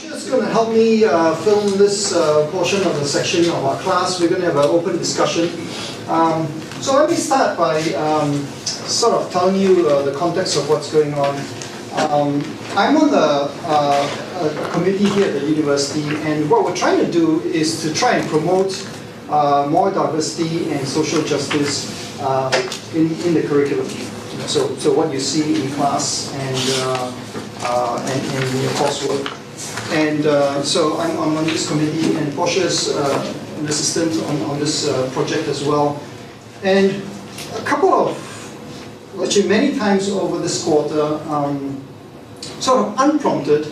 Portia's going to help me film this portion of the section of our class. We're going to have an open discussion. So let me start by sort of telling you the context of what's going on. I'm on a committee here at the university, and what we're trying to do is to try and promote more diversity and social justice in the curriculum. So what you see in class and in your coursework. And so I'm on this committee, and Portia's an assistant on this project as well. And a couple of, actually many times over this quarter, sort of unprompted,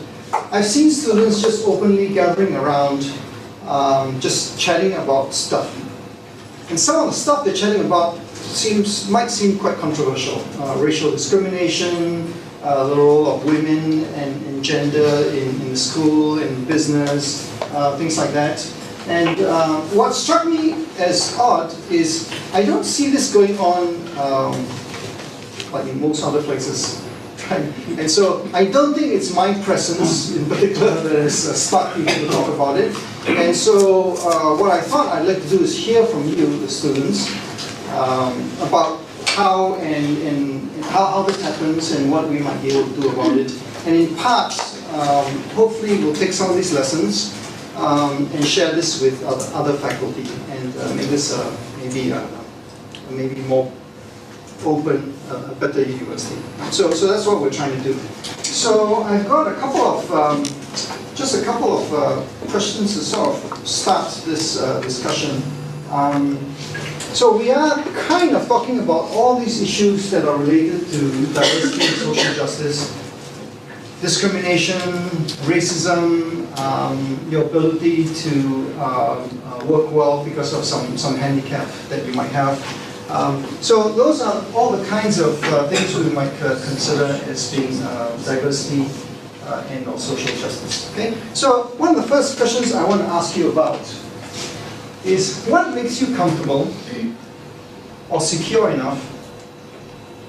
I've seen students just openly gathering around, just chatting about stuff. And some of the stuff they're chatting about might seem quite controversial. Racial discrimination, the role of women and gender in school, in business, things like that. And what struck me as odd is I don't see this going on like in most other places. And so I don't think it's my presence in particular that has sparked people to talk about it. And so what I thought I'd like to do is hear from you, the students, about how how this happens and what we might be able to do about it. And in part, hopefully we'll take some of these lessons and share this with other faculty and make this maybe more open, a better university. So that's what we're trying to do. So I've got a couple of, just a couple of questions to sort of start this discussion. So we are kind of talking about all these issues that are related to diversity and social justice, discrimination, racism, your ability to work well because of some handicap that you might have. So those are all the kinds of things we might consider as being diversity and or social justice. Okay. So one of the first questions I want to ask you about is what makes you comfortable or secure enough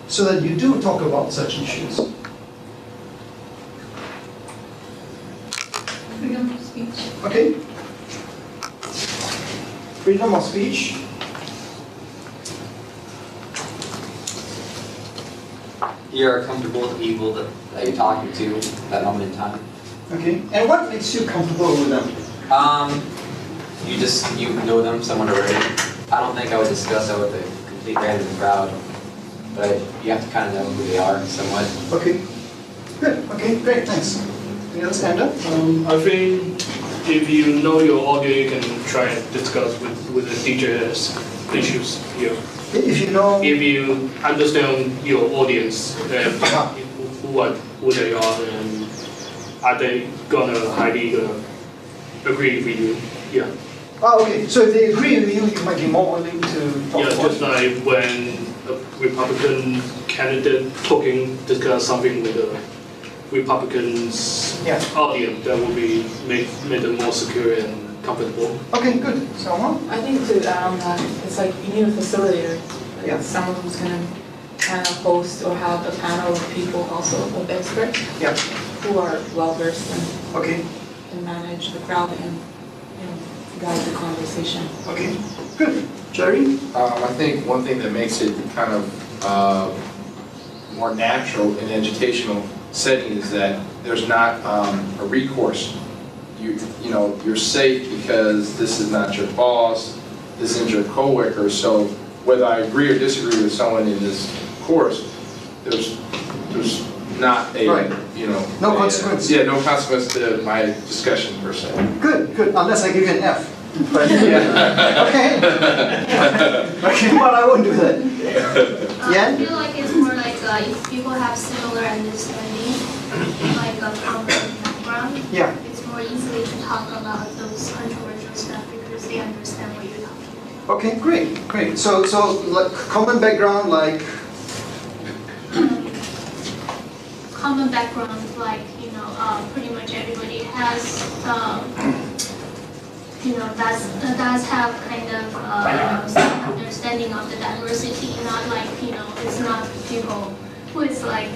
so that you do talk about such issues? Freedom of speech. Okay. Freedom of speech. You're comfortable with the people that you're talking to at that moment in time. Okay. And what makes you comfortable with them? You know them somewhat already. I don't think I would discuss that with a complete random crowd, but you have to kind of know who they are somewhat. Okay. Good. Okay. Great. Thanks. Anything else, Amanda? I think if you know your audience, you can try and discuss with the teachers issues here. If you know. If you understand your audience and who they are, and are they highly gonna agree with you? Yeah. Oh, okay. So if they agree with you, you might be more willing to talk about just like when a Republican candidate discuss something with the Republicans' audience, that will be make them more secure and comfortable. Okay, good. Salma? I think to add on that, it's like you need a facilitator. Like Yeah. someone who's going to kind of host or have a panel of people also, of experts, Yeah. who are well versed and Okay. can manage the crowd and guide the conversation. Okay. Good. Jerry? I think one thing that makes it kind of more natural in an educational setting is that there's not a recourse. You're safe because this is not your boss, this isn't your coworker. So whether I agree or disagree with someone in this course, there's not a Right. No consequence. Yeah, no consequence to my discussion per se. Good, good. Unless I give you an F. But, Yeah. okay. Okay, but I won't do that. Yeah? I feel like it's more like if people have similar understanding, like a common background, Yeah. it's more easily to talk about those controversial stuff because they understand what you're talking about. Okay, great, great. So like common background, like Common background, like, pretty much everybody has, does have kind of some understanding of the diversity, not like, it's not people who is like,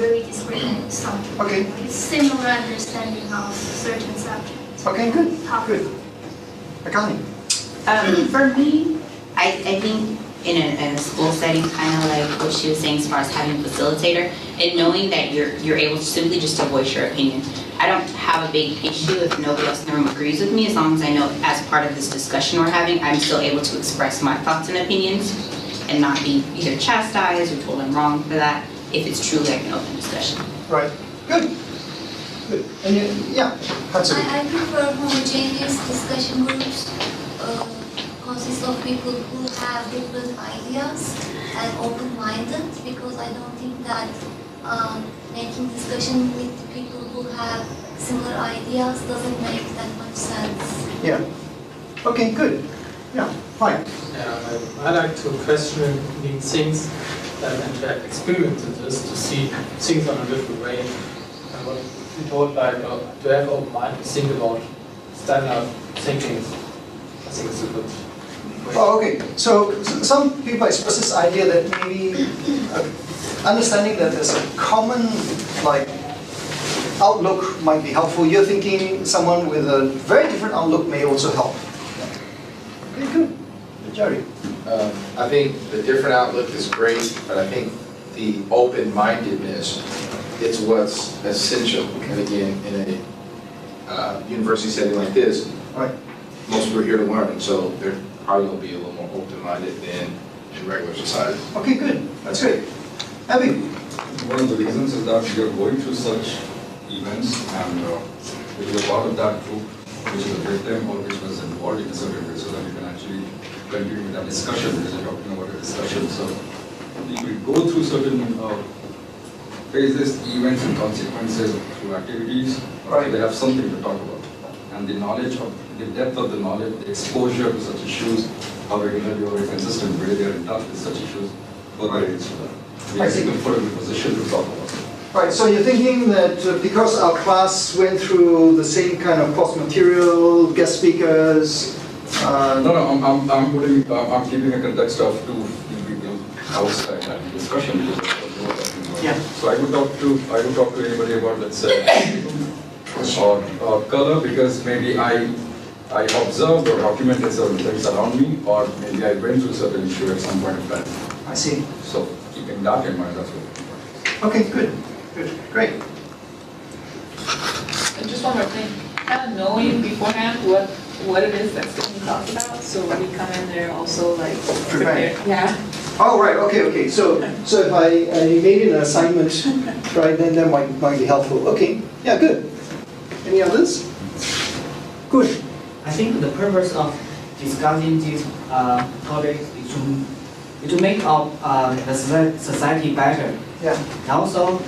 really discriminated something. Okay. It's similar understanding of certain subjects. Okay, good, Topic. good. Akani? For me, I think in a school setting, kind of like what she was saying as far as having a facilitator and knowing that you're able to simply just to voice your opinion. I don't have a big issue if nobody else in the room agrees with me, as long as I know as part of this discussion we're having, I'm still able to express my thoughts and opinions and not be either chastised or told I'm wrong for that, if it's truly like an open discussion. Right, good. Good. And yeah, Hatsumi. I prefer homogeneous discussion groups, consist of people who have different ideas and open-minded, because I don't think that making discussion with people who have similar ideas doesn't make that much sense. Yeah. Okay, good. Yeah, fine. I like to question these things and to experience this, to see things on a different way. And what we told, like, to have open mind, to think about standard thinking, I think it's a good way. Oh, okay. So some people express this idea that maybe understanding that there's a common outlook might be helpful. You're thinking someone with a very different outlook may also help. Okay, good. Jerry. I think the different outlook is great, but I think the open-mindedness is what's essential. And again, in a university setting like this, Right. most people are here to learn, so they're probably going to be a little more open-minded than in regular society. Okay, good. That's great. Abby. One of the reasons is that we are going through such events, and if you're part of that group, which is a great time, or which was involved in a certain way, so that you can actually continue with that discussion, because you're talking about a discussion. So if we go through certain phases, events, and consequences through activities, Right. they have something to talk about. And the knowledge of, the depth of the knowledge, the exposure to such issues, how regularly or very consistent way they are in touch with such issues, for the age, so that we are put in a position to talk about it. Right, so you're thinking that because our class went through the same kind of course material, guest speakers. No, I'm keeping a context of two people outside that discussion. Because of what you're talking about. Yeah. So I would talk to anybody about, let's say, or color, because maybe I observed or documented certain things around me, or maybe I went through certain issue at some point in time. I see. So keeping that in mind, that's what. Okay, good, good, great. And just one more thing, kind of knowing beforehand what it is that's going to be talked about, so when we come in there also like Prepared. Yeah. Oh, right, okay. So if I made an assignment, right, then that might be helpful. Okay, yeah, good. Any others? Good. I think the purpose of discussing these topics is to make our the society better. Yeah. And also,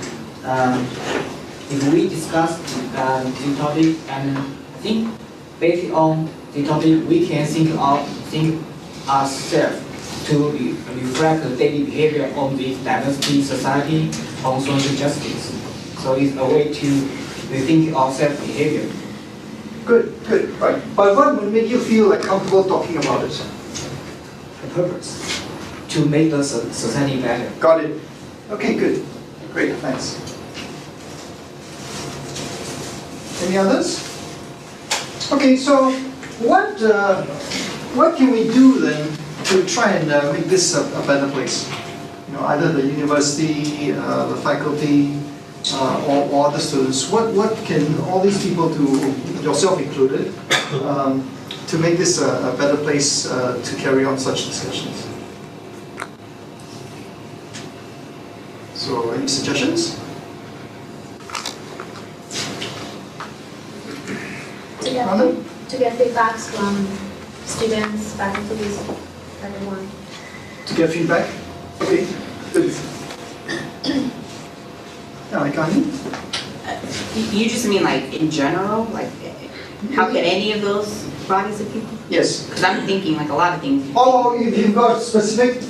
if we discuss the topic and think based on the topic, we can think ourselves to reflect the daily behavior on the diversity society, on social justice. So it's a way to rethink our self-behavior. Good, right. But what would make you feel like comfortable talking about it? The purpose, to make the society better. Got it. Okay, good. Great, thanks. Any others? Okay, so what can we do then to try and make this a better place? You know, either the university, the faculty, or other students. What can all these people do, yourself included, to make this a better place to carry on such discussions? So, any suggestions? To get feedbacks from students, faculty, everyone. To get feedback? Okay, good. Yeah, Kani? You just mean like in general, like how can any of those bodies of people? Yes. Because I'm thinking like a lot of things. Or if you've got specific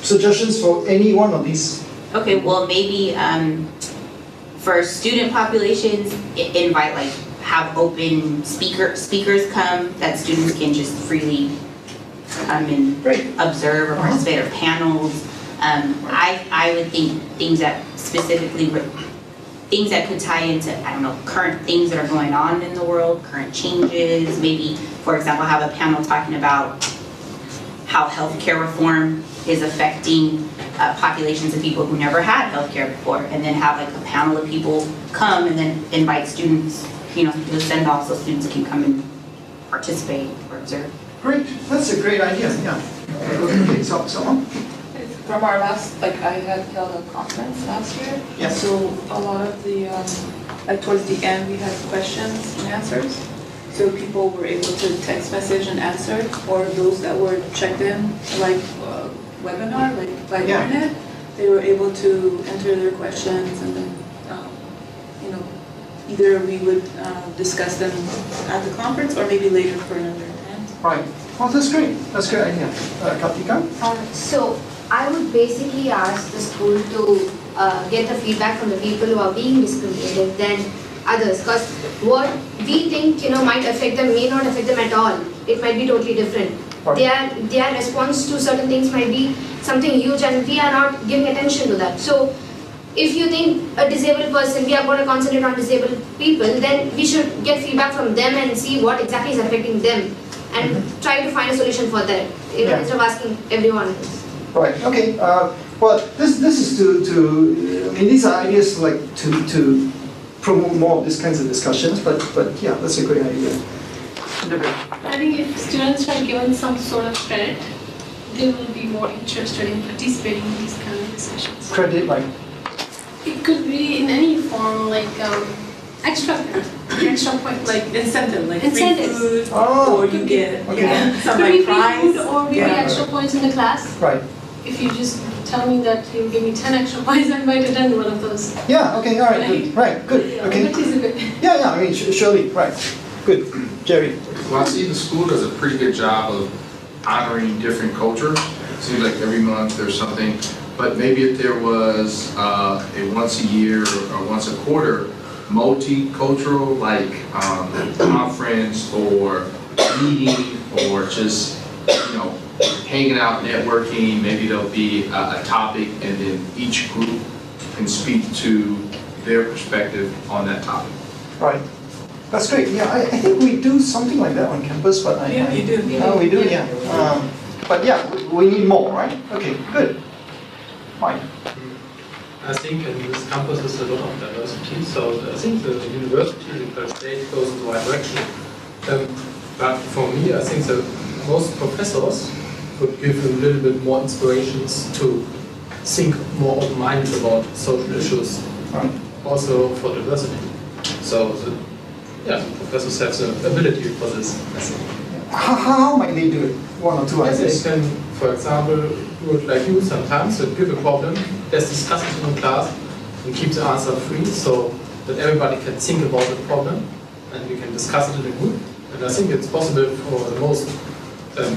suggestions for any one of these. Okay, well maybe for student populations, invite like have open speakers come that students can just freely come and Great. observe or participate, or panels. I would think things that specifically, things that could tie into, I don't know, current things that are going on in the world, current changes, maybe, for example, have a panel talking about how healthcare reform is affecting populations of people who never had healthcare before, and then have like a panel of people come and then invite students, you know, do a send-off so students can come and participate or observe. Great, that's a great idea, yeah. Okay, so, someone? From our last, like I had held a conference last year. Yes. So a lot of the, like towards the end, we had questions and answers. So people were able to text message and answer, or those that were checked in, like webinar, like by Yeah. internet, they were able to enter their questions, and then, you know, either we would discuss them at the conference or maybe later for another event. Right. Well, that's great. That's a great idea. Kartika? So I would basically ask the school to get the feedback from the people who are being discriminated than others, because what we think, you know, might affect them may not affect them at all. It might be totally different. Right. Their response to certain things might be something huge, and we are not giving attention to that. So if you think a disabled person, we are going to concentrate on disabled people, then we should get feedback from them and see what exactly is affecting them, and try to find a solution for that, you know, instead of asking everyone. Right, okay. Well, this is to I mean, these are ideas like to promote more of these kinds of discussions, but yeah, that's a great idea. I think if students are given some sort of credit, they will be more interested in participating in these kind of discussions. Credit, like? It could be in any form, like extra point, like incentive, like Incentives. free food, Oh, or you get some Could like be free prize. food or maybe Yeah. extra points in the class. Right. If you just tell me that you give me 10 extra points, I might attend one of those. Yeah, okay, all right, good. Right, good, okay. Participate. Yeah, I mean, surely, right. Good. Jerry? Well, I see the school does a pretty good job of honoring different cultures. It seems like every month there's something, but maybe if there was a once a year or once a quarter multicultural, like conference or meeting or just, you know, hanging out, networking, maybe there'll be a topic and then each group can speak to their perspective on that topic. Right. That's great. Yeah, I think we do something like that on campus, but Yeah, you do. Oh, we do, yeah. But yeah, we need more, right? Okay, good. Fine. I think in this campus is a lot of diversity, so I think the university per state goes in the right direction. But for me, I think that most professors would give a little bit more inspirations to think more open-minded about social issues, Right. also for diversity. So, professors have the ability for this, I think. How might they do it? One or two Yes, ideas? they can, for example, do it like you sometimes, so give a problem, let's discuss it in the class, and keep the answer free, so that everybody can think about the problem, and we can discuss it in a group. And I think it's possible for the most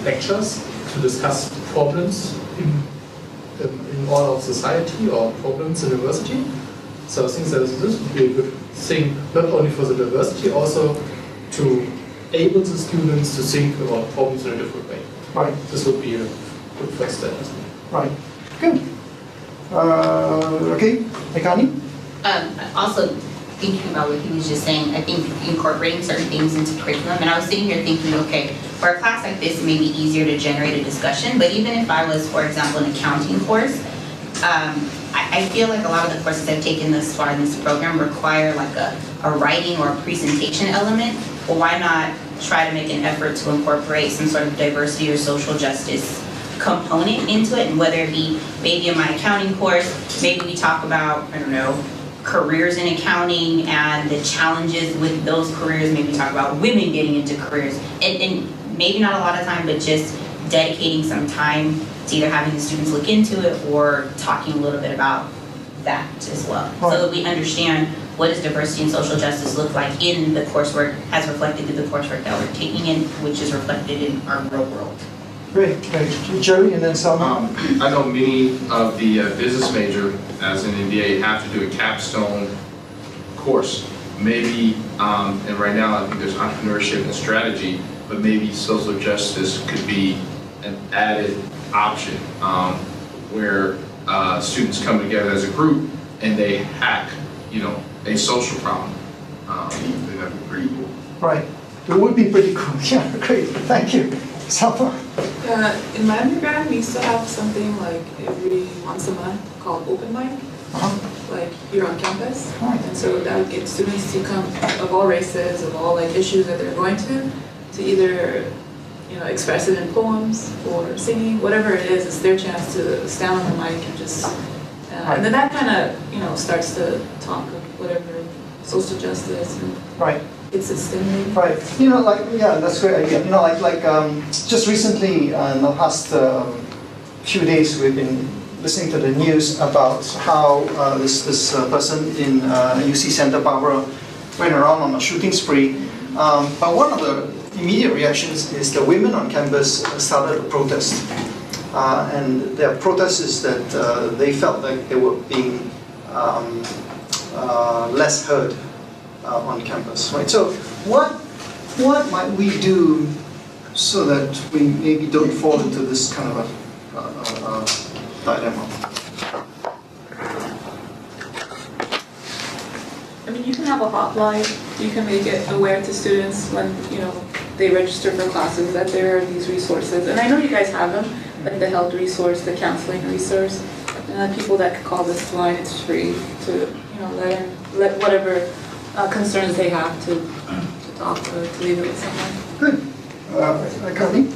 lectures to discuss problems in all of society or problems in university. So I think that this would be a good thing, not only for the diversity, also to able the students to think about problems in a different way. Right. This would be a good first step. Right. Good. Okay, Ekani? Also, thinking about what he was just saying, I think incorporating certain things into curriculum, and I was sitting here thinking, okay, for a class like this, it may be easier to generate a discussion, but even if I was, for example, an accounting course, I feel like a lot of the courses I've taken thus far in this program require like a writing or a presentation element. Well, why not try to make an effort to incorporate some sort of diversity or social justice component into it, and whether it be maybe in my accounting course, maybe we talk about, I don't know, careers in accounting and the challenges with those careers, maybe talk about women getting into careers, and maybe not a lot of time, but just dedicating some time to either having the students look into it or talking a little bit about that as well. Right. So that we understand what does diversity and social justice look like in the coursework as reflected in the coursework that we're taking in, which is reflected in our real world. Great, great. Jerry and then Salma? I know many of the business major, as an MBA, have to do a capstone course. Maybe, and right now I think there's entrepreneurship and strategy, but maybe social justice could be an added option where students come together as a group and they hack, a social problem. I think that'd be pretty cool. Right. It would be pretty cool. Yeah, great. Thank you. Salva? In my undergrad, we used to have something like every once a month called open mic, like here on campus. And so that would get students to come of all races, of all like issues that they're going to either express it in poems or singing, whatever it is. It's their chance to stand on the mic and just, and then that kind of starts to talk of whatever social justice and it's a stimulating. Right. That's a great idea. Just recently, in the past few days, we've been listening to the news about how this person in UC Santa Barbara went around on a shooting spree. But one of the immediate reactions is the women on campus started a protest. And their protest is that they felt like they were being less heard on campus, right? So what might we do so that we maybe don't fall into this kind of a dilemma? I mean, you can have a hotline. You can make it aware to students when they register for classes that there are these resources. And I know you guys have them, like the health resource, the counseling resource, and people that can call this line. It's free to let whatever concerns they have to talk or to leave it with someone. Good. Carly?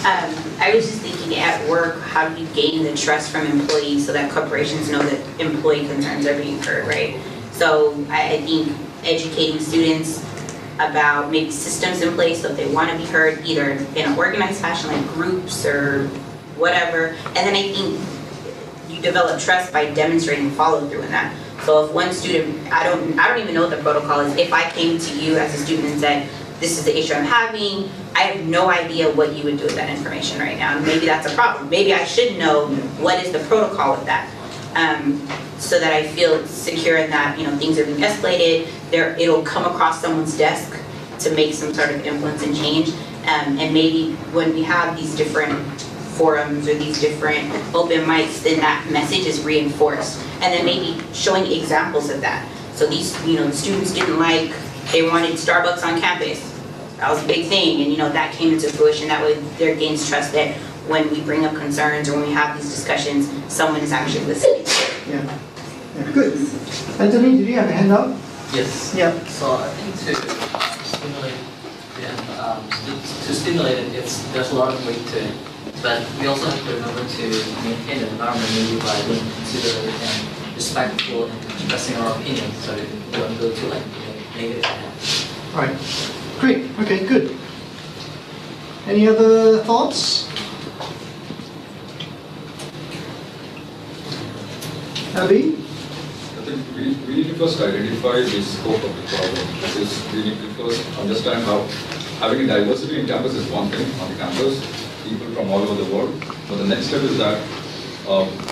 I was just thinking at work, how do you gain the trust from employees so that corporations know that employee concerns are being heard, right? So I think educating students about maybe systems in place so if they want to be heard either in an organized fashion like groups or whatever. And then I think you develop trust by demonstrating follow through in that. So if one student, I don't even know what the protocol is. If I came to you as a student and said, this is the issue I'm having, I have no idea what you would do with that information right now. Maybe that's a problem. Maybe I should know what is the protocol with that. So that I feel secure in that things are being escalated. It'll come across someone's desk to make some sort of influence and change. And maybe when we have these different forums or these different open mics, then that message is reinforced. And then maybe showing examples of that. So these, the students they wanted Starbucks on campus. That was a big thing, and that came into fruition. That way there gains trust that when we bring up concerns or when we have these discussions, someone is actually listening. Yeah. Good. Anthony, did you have a hand up? Yes. Yeah. So I think to stimulate it, there's a lot of ways to it. But we also have to remember to maintain the environment maybe by being considerate and respectful and expressing our opinion, so we don't go to negative. Right. Great. Okay, good. Any other thoughts? Abby? I think we need to first identify the scope of the problem. That is, we need to first understand how having a diversity in campus is one thing on the campus, people from all over the world. But the next step is that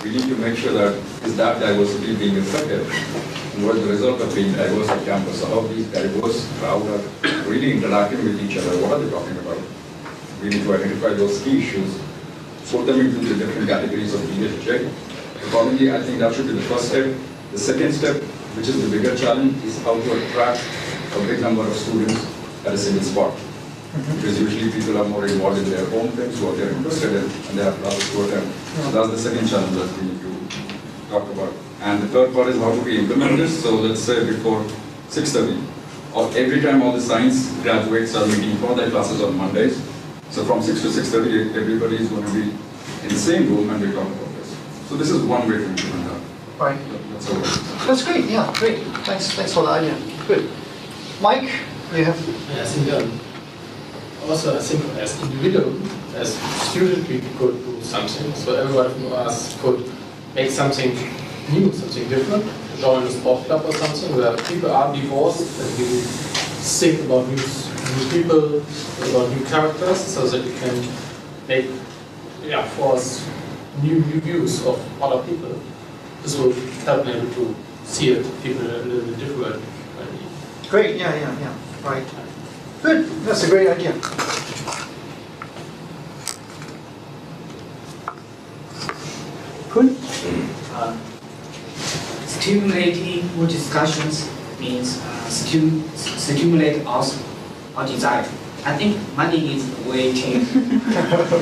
we need to make sure that is that diversity being effective? And what is the result of being diverse on campus? So how these diverse crowd are really interacting with each other? What are they talking about? We need to identify those key issues, put them into the different categories of needed to check. Accordingly, I think that should be the first step. The second step, which is the bigger challenge, is how to attract a big number of students at a single spot. Because usually people are more involved in their own things, what they're interested in, and they have classes to attend. So that's the second challenge that we need to talk about. And the third part is how do we implement this? So let's say before 6:30, or every time all the science graduates are meeting for their classes on Mondays. So from 6 to 6:30, everybody is going to be in the same room and we talk about this. So this is one way to implement that. Right. That's all. That's great. Yeah, great. Thanks for the idea. Good. Mike, you have? Yeah, I think also I think as individual, as student, we could do something. So everyone of us could make something new, something different. Join a sport club or something where people are divorced and we think about new people, about new characters, so that we can make, for us, new views of other people. This will help me to see it, people a little bit different. Great, yeah. Right. Good, that's a great idea. Kun? Stimulating more discussions means stimulate our desire. I think money is a way to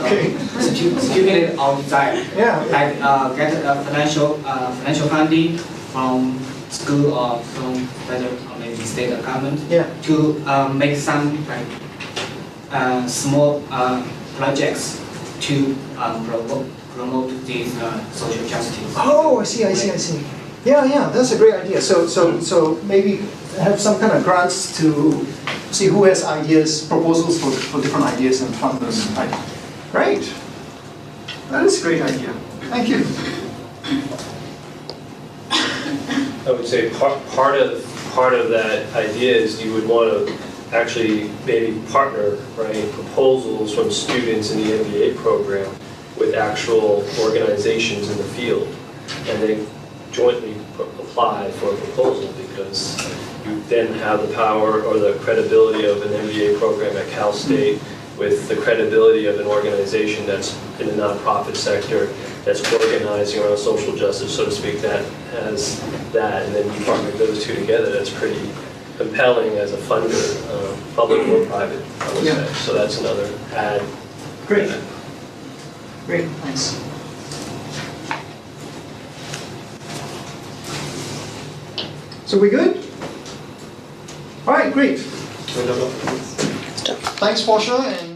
Okay. stimulate our desire. Yeah. Like get a financial funding from school or from federal or maybe state government. Yeah. To make some like small projects to promote these social justice. Oh, I see. Yeah, that's a great idea. So maybe have some kind of grants to see who has ideas, proposals for different ideas and fund those. Right. That is a great idea. Thank you. I would say part of that idea is you would want to actually maybe partner, right, proposals from students in the MBA program with actual organizations in the field, and they jointly apply for a proposal, because you then have the power or the credibility of an MBA program at Cal State with the credibility of an organization that's in the nonprofit sector that's organizing around social justice, so to speak, that has that, and then you partner those two together. That's pretty compelling as a funder, public or private, I would say. So that's another add. Great, thanks. So we good? All right, great. Thanks, Portia, and